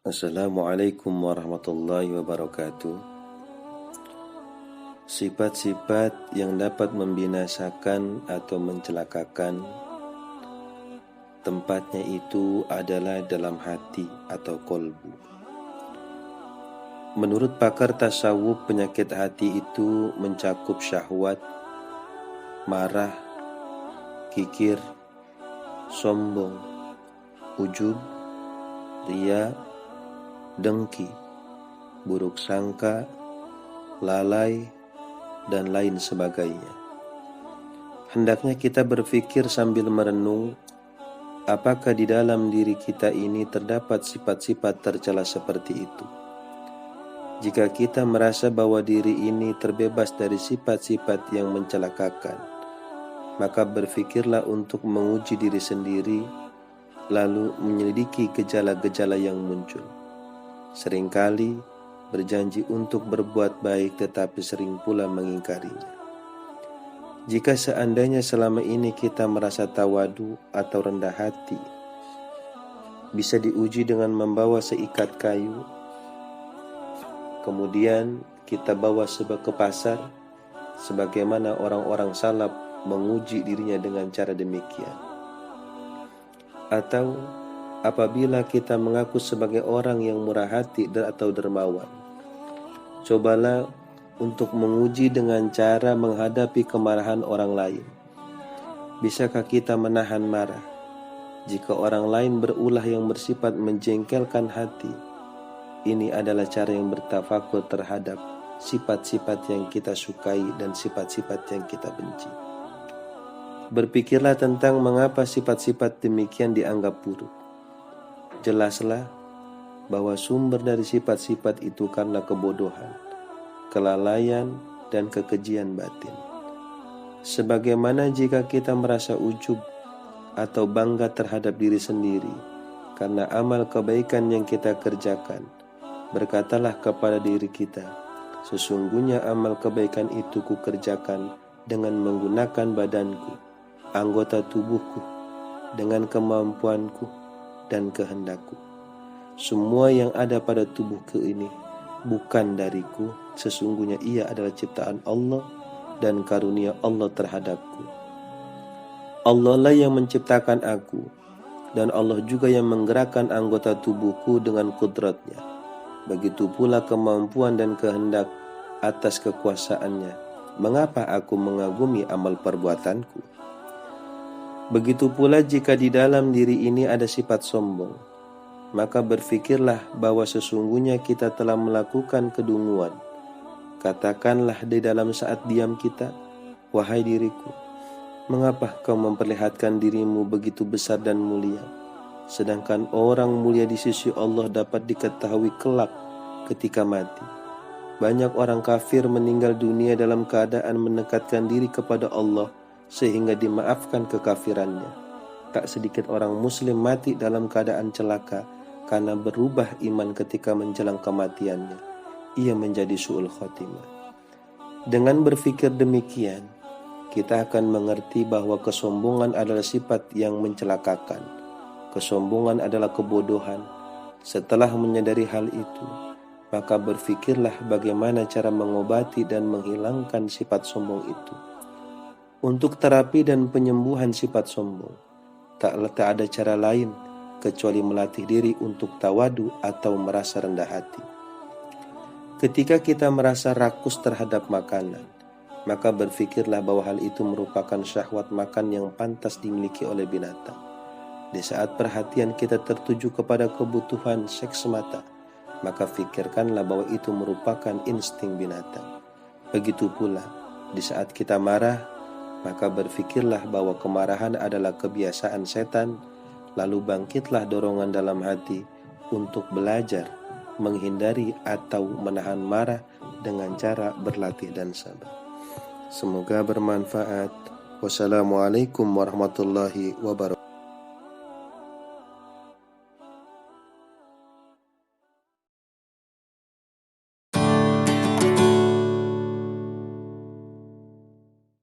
Assalamualaikum warahmatullahi wabarakatuh. Sifat-sifat yang dapat membinasakan atau mencelakakan, tempatnya itu adalah dalam hati atau kolbu. Menurut pakar tasawuf, penyakit hati itu mencakup syahwat, marah, kikir, sombong, ujub, riya, dengki, buruk sangka, lalai, dan lain sebagainya. Hendaknya kita berpikir sambil merenung, apakah di dalam diri kita ini terdapat sifat-sifat tercela seperti itu. Jika kita merasa bahwa diri ini terbebas dari sifat-sifat yang mencelakakan, maka berpikirlah untuk menguji diri sendiri, lalu menyelidiki gejala-gejala yang muncul. Seringkali berjanji untuk berbuat baik tetapi sering pula mengingkarinya. Jika seandainya selama ini kita merasa tawadu atau rendah hati, bisa diuji dengan membawa seikat kayu, kemudian kita bawa ke pasar, sebagaimana orang-orang salaf menguji dirinya dengan cara demikian. Atau apabila kita mengaku sebagai orang yang murah hati atau dermawan, cobalah untuk menguji dengan cara menghadapi kemarahan orang lain. Bisakah kita menahan marah jika orang lain berulah yang bersifat menjengkelkan hati? Ini adalah cara yang bertafakur terhadap sifat-sifat yang kita sukai dan sifat-sifat yang kita benci. Berpikirlah tentang mengapa sifat-sifat demikian dianggap buruk. Jelaslah bahwa sumber dari sifat-sifat itu karena kebodohan, kelalaian, dan kekejian batin. Sebagaimana jika kita merasa ujub atau bangga terhadap diri sendiri karena amal kebaikan yang kita kerjakan, berkatalah kepada diri kita, sesungguhnya amal kebaikan itu kukerjakan dengan menggunakan badanku, anggota tubuhku, dengan kemampuanku dan kehendakku. Semua yang ada pada tubuhku ini bukan dariku, sesungguhnya ia adalah ciptaan Allah dan karunia Allah terhadapku. Allah lah yang menciptakan aku, dan Allah juga yang menggerakkan anggota tubuhku dengan kudratnya. Begitu pula kemampuan dan kehendak atas kekuasaannya. Mengapa aku mengagumi amal perbuatanku? Begitu pula jika di dalam diri ini ada sifat sombong, maka berfikirlah bahwa sesungguhnya kita telah melakukan kedunguan. Katakanlah di dalam saat diam kita, wahai diriku, mengapa kau memperlihatkan dirimu begitu besar dan mulia, sedangkan orang mulia di sisi Allah dapat diketahui kelak ketika mati. Banyak orang kafir meninggal dunia dalam keadaan mendekatkan diri kepada Allah sehingga dimaafkan kekafirannya. Tak sedikit orang muslim mati dalam keadaan celaka karena berubah iman ketika menjelang kematiannya. Ia menjadi su'ul khotimah. Dengan berpikir demikian, kita akan mengerti bahwa kesombongan adalah sifat yang mencelakakan. Kesombongan adalah kebodohan. Setelah menyadari hal itu, maka berpikirlah bagaimana cara mengobati dan menghilangkan sifat sombong itu. Untuk terapi dan penyembuhan sifat sombong, tak ada cara lain kecuali melatih diri untuk tawadu atau merasa rendah hati. Ketika kita merasa rakus terhadap makanan, maka berpikirlah bahwa hal itu merupakan syahwat makan yang pantas dimiliki oleh binatang. Di saat perhatian kita tertuju kepada kebutuhan seks semata, maka pikirkanlah bahwa itu merupakan insting binatang. Begitu pula, di saat kita marah, maka berpikirlah bahwa kemarahan adalah kebiasaan setan, lalu bangkitlah dorongan dalam hati untuk belajar, menghindari atau menahan marah dengan cara berlatih dan sabar. Semoga bermanfaat. Wassalamualaikum warahmatullahi wabarakatuh.